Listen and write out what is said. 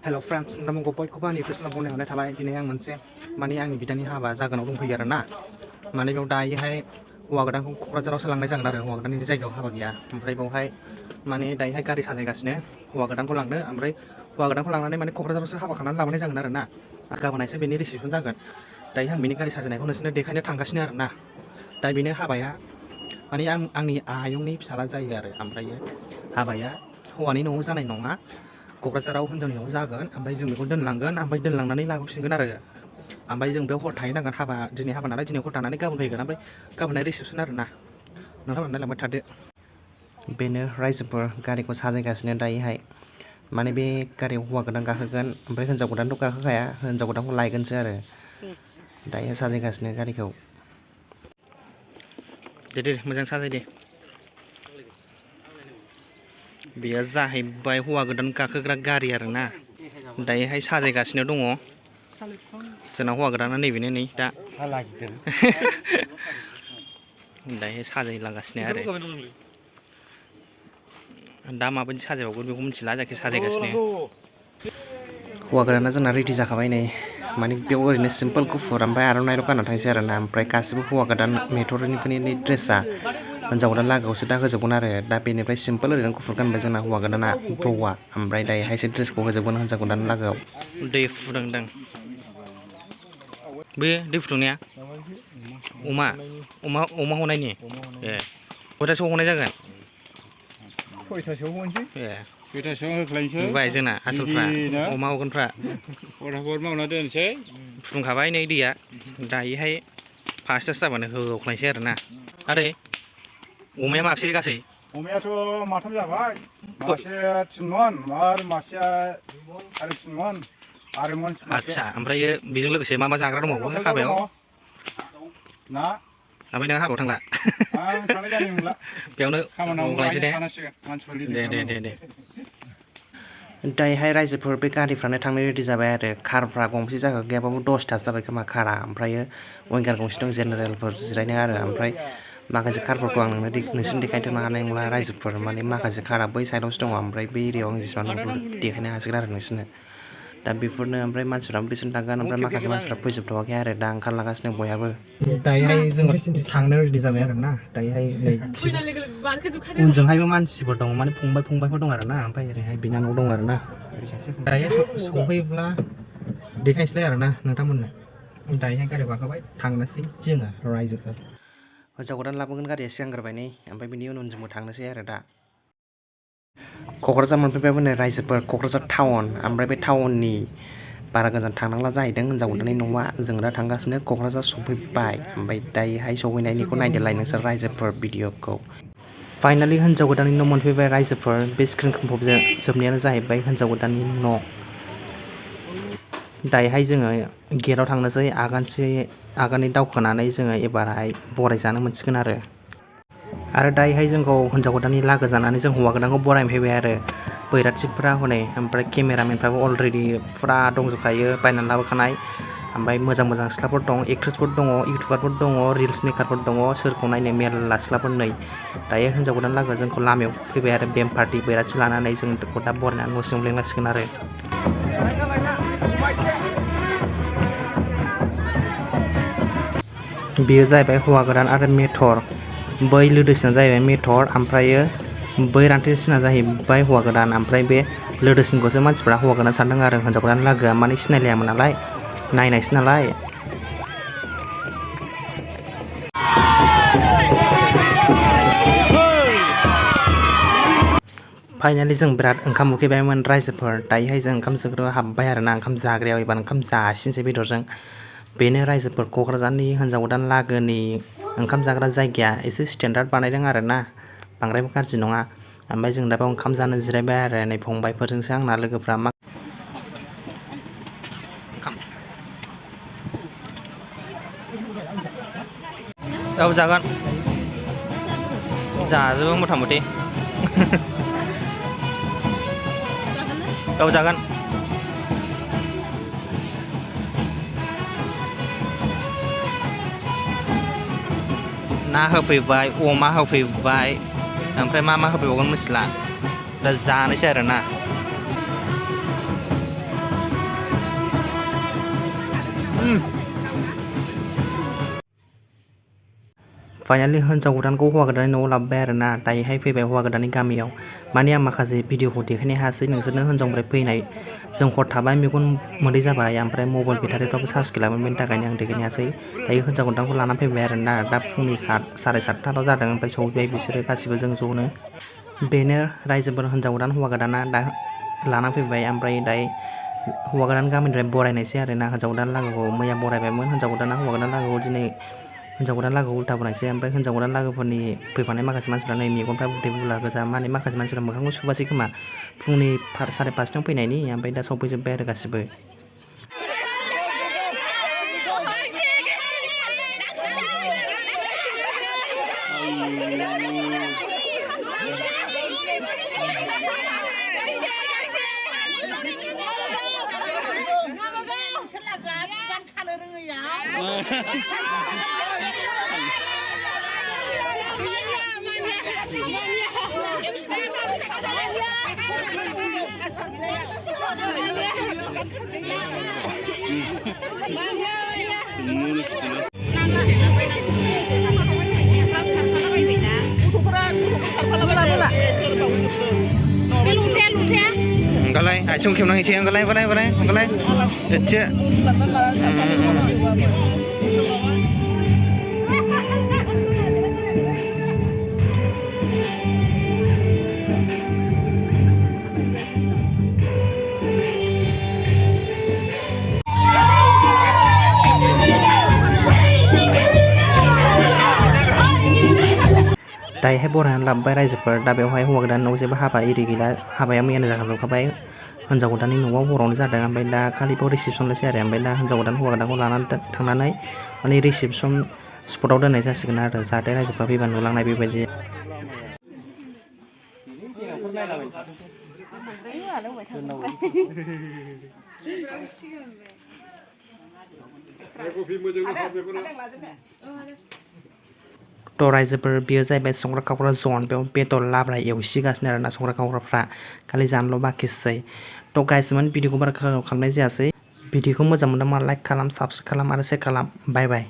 हेल' friends नोंथांमोनखौ बयखौबो आंनि गोसो बुंनायावनो थाबाय दिनै आं मोनसे माने आंनि बिदानि हाबा जागोनाव दंफैयो आरो ना माने बेयाव दायोहाय हौवा गोदानखौ क'क्राझारावसो लांनाय जागोन आरो हौवा गोदाननि जायगायाव हाबा गैया ओमफ्राय बेवहाय माने दायोहाय गारि साजायगासिनो हौवा गोदानखौ लांदो ओमफ्राय हौवा गोदानखौ लांनानै माने क'क्राझारावसो हाबा खालामनानै लाबोनाय जागोन आरो ना गाबोनहायसो बेनि रिसेपसन जागोन दायो आं बेनि गारि साजायनायखौ नोंसोरनो देखायनो थांगासिनो आरो ना दा बेनो हाबाया माने आंनि आयंनि फिसाला जायो आरो ओमफ्रायो हाबाया हौवानि न'आव जानाय नङा क'क्राझाराव हिन्जावनि न'आव जागोन ओमफ्राय जों बेखौ दोनलांगोन ओमफ्राय दोनलांनानै लाबोफिनगोन आरो ओमफ्राय जों बेयाव हर थाहैनांगोन दिनै हाबा नालाय दिनै हर थानानै गाबोन फैगोन ओमफ्राय गाबोनहाय रिसेपसन आरो ना नोंथांमोना नायलांबाय थादो बेनो रायजोफोर गारिखौ साजायगासिनो दायोहाय माने बे गारियाव हौवा गोदान गाखोगोन ओमफ्राय हिन्जाव गोदानथ' गाखोखाया हिन्जाव गोदानखौ लायगोनसो आरो दायो साजायगासिनो गारिखौ दे मोजां साजायदे बेयो जाहैबाय हौवा गोदान गाखोग्रा गारि आरोना दायोहाय साजायगासिनो दङ जोंना हौवा गोदाना नैबेनो नै दा दायो साजायलांगासिनो आरो दा माबायदि साजायबावगोन बेखौ मिथिला जायखि साजायगासिनो हौवा गोदाना जोंना रेडि जाखाबाय नै माने बेयाव ओरैनो सिम्पोल गुफुर ओमफ्राय आर'नाइल' गानना थांसै आरोना ओमफ्राय गासिबो हौवा गोदान मेथरनिफोरनि ड्रेसा हिन्जाव गोदान लागोआवसो दा होजोबगोन आरो दा बेनिफ्राय सिम्पोल ओरैनो गुफुर गानबाय जोंना हौवा गोदाना ब्र'आ ओमफ्राय दायोहायसो ड्रेसखौ होजोबगोन हिन्जाव गोदान लागोआव दै फुदुंदों बे दै फुदुंनाया अमा हनायनि ए खयथासोआव हनाय जागोन 6थासोआव हनोसै ए 6थासोआव होख्लायनोसै नुबाय जोंना आसोलफ्रा अमा हगोनफ्रा हर मावना दोनसै फुदुंखाबाय नै दैया दायोहाय फासथासो जाबानो होख्लायनोसै आरोना आरो अमाया माबेसे गासै अमायाथ' माथाम जाबाय मासेया 3 मन आरो मासेया 3.5 मन आरो मन आदसा ओमफ्राय बेजों लोगोसे मा जाग्रा दंबावो हाबायाव ना ओमफ्राय नों हाबायाव थांला आं थांनाय जानाय नंला बेयावनो होख्लायनोसै दे दायोहाय रायजोफोर बे गारिफ्रानो थांनो रेडि जाबाय आरो कारफ्रा गंबेसे जाखो गैयाबाबो 10थासो जाबाय खोमा कारा ओमफ्राय विंगार गंसे दं जेनेरेलफोर जिरायनो आरो ओमफ्राय माखासे कारफोरखौ आं नोंसोरनो देखायनो हानाय नंला रायजोफोर माने माखासे कारा बै साइडआवसो दङ ओमफ्राय बे एरियायाव आं जेसेबां देखायनो हासिगोन आरो नोंसोरनो दा बेफोरनो ओमफ्राय मानसिफ्रा बेसेन थांगोन ओमफ्राय माखासे मानसिफ्रा फैजोबथ'वाखै आरो दा ओंखारलागासिनो बयहाबो दायोहाय जों थांनो रेडि जाबाय आरो ना दायोहाय नै उनजोंहायबो मानसिफोर दं माने फंबायफोर दं आरो ना ओमफ्राय ओरैहाय बिनानाव दं आरो ना दायो सफैयोब्ला देखायसैलाय आरो ना नोंथांमोननो दायोहाय गारियाव गाखोबाय थांनोसै जोङो रायजोफोर हिन्जाव गोदान लाबोगोन गारिया सिगांग्रोबाय नै ओमफ्राय बिनि उन जोंबो थांनोसै आरो दा क'क्राझार मोनफैबाय नै रायजोफोर क'क्राझार टाउन ओमफ्राय बे टाउननि बारा गोजान थांनांला जाहैदों हिन्जाव गोदाननि न'आ जों दा थांगासिनो क'क्राझार सफैबाय ओमफ्राय दायोहाय सहैनायनिखौ नायदोलाय नोंसोर रायजोफोर भिडिअखौ फाइनालि हिन्जाव गोदाननि न' मोनफैबाय रायजोफोर बे स्क्रिन खोमफबजों जोबनायानो जाहैबाय हिन्जाव गोदाननि न' दायोहाय जोङो गेटआव थांनोसै आगाननै दावखोनानै जोङो एबारहाय बरायजानो मोनसिगोन आरो दायोहाय जोंखौ हिन्जाव गोदाननि लागो जानानै जों हौवा गोदानखौ बरायनो फैबाय आरो बैराथिफोरा हनै ओमफ्राय केमेरामेनफ्राबो अलरेडि फुरा दंजोबखायो बायनानै लाबोखानाय ओमफ्राय मोजां सिख्लाफोर दं एक्ट्रेसफोर दङ इउटुबारफोर दङ रिल्स मेकारफोर दङ सोरखौ नायनो मेरला सिख्लाफोर नै दायो हिन्जाव गोदान लागो जोंखौ लामायाव फैबाय आरो बेम पार्टि बैराथि लानानै जों बेखौ दा बरायनानै न' सिङाव लिंलांसिगोन आरो बेयो जाहैबाय हौवा गोदान आरो मेथर बै लोदोसिना जाहैबाय मेथर ओमफ्रायो बै रान्थेसिना जाहैबाय हौवा गोदान ओमफ्राय बे लोदोसिनखौसो मानसिफ्रा हौवा गोदान सानदों आरो हिन्जाव गोदान लागोआ माने सिनायलायामोन नालाय नायनायसो नालाय फाइनालि जों बिराद ओंखाम उखैबायमोन रायजोफोर दायोहाय जों ओंखाम सोग्रायाव हाबबाय आरोना ओंखाम जाग्रायाव एबार ओंखाम जासिनोसै बेदरजों बेनो रायजोफोर क'क्राझारनि हिन्जाव गोदान लागोनि ओंखाम जाग्रा जायगाया एसे स्टेन्डार्ड बानायदों आरो ना बांद्रायबो गाज्रि नङा ओमफ्राय जों दा बेयाव ओंखाम जानो जिरायबाय आरो नै फंबायफोरजोंसो आंना लोगोफ्रा औ जागोन जाजोबो मथा मथि औ जागोन ना होफैबाय अमा होफैबाय ओमफ्राय मा होफैबावगोन मिथिला दा जानोसै आरोना फाइनालि हिन्जाव गोदानखौ हौवा गोदाननि न'आव लाबोबाय आरोना दायोहाय फैबाय हौवा गोदाननि गामियाव माने आं माखासे भिडिअखौ देखायनो हायासै नोंसोरनो हिन्जावनिफ्राय फैनाय जों हर थाबाय मेगन मोदै जाबाय ओमफ्राय मबाइल बेटारिफ्राबो चार्ज गैलामोन बेनि थाखायनो आं देखायनो हायासै दायो हिन्जाव गोदानखौ लाना फैबाय आरोना दा फुंनि 7:30 जादों ओमफ्राय सौफैबाय बिसोरो गासिबो जों ज'नो बेनो रायजोफोर हिन्जाव गोदान हौवा गोदाना दा लाना फैबाय ओमफ्राय दायो हौवा गोदान गामिनिफ्राय बरायनायसै आरोना हिन्जाव गोदान लागोखौ मैया बरायबायमोन हिन्जाव गोदाना हौवा गोदान लागोखौ दिनै हिन्जाव गोदान लागोखौ उल्था बनायसै ओमफ्राय हिन्जाव गोदान लागोफोरनि फैफानाय माखासे मानसिफ्रा नै मेगनफ्रा बुथे बुला गोजा माने माखासे मानसिफ्रा मोखांखौ सुबासै खोमा फुंनि 5:30 फैनायनि ओमफ्राय दा सफैजोब्बाय आरो गासिबो Enggak ayo खेबनां एसे enggak एसे दायोहाय बरायनानै लाबोबाय रायजोफोर दा बेवहाय हौवा गोदान न'आव जेबो हाबा एरि गैला हाबाया मैयानो जाखाजोबखाबाय हिन्जाव गोदाननि न'आव हरावनो जादों ओमफ्राय दा खालि बाव रिसेपसनल'सै आरो ओमफ्राय दा हिन्जाव गोदान हौवा गोदानखौ लानानै थांनानै माने रिसेपसन स्पटआव दोननाय जासिगोन आरो जाहाथे रायजोफ्रा फैबा नुलांनाय बेबायदि थ' रायजोफोर बेयो जाहैबाय संग्रा खावग्रा जन बेयाव बेदर लाब्रा एवसिगासिनो आरोना संग्रा खावग्राफ्रा खालि जानोल' बाखिसै थ' गाइसमोन भिडिअखौ बारा खालामनाय जायासै भिडिअखौ मोजां मोनदोंबा लाइक खालाम साबस्क्राइब खालाम आरो शेयार खालाम बाय बाय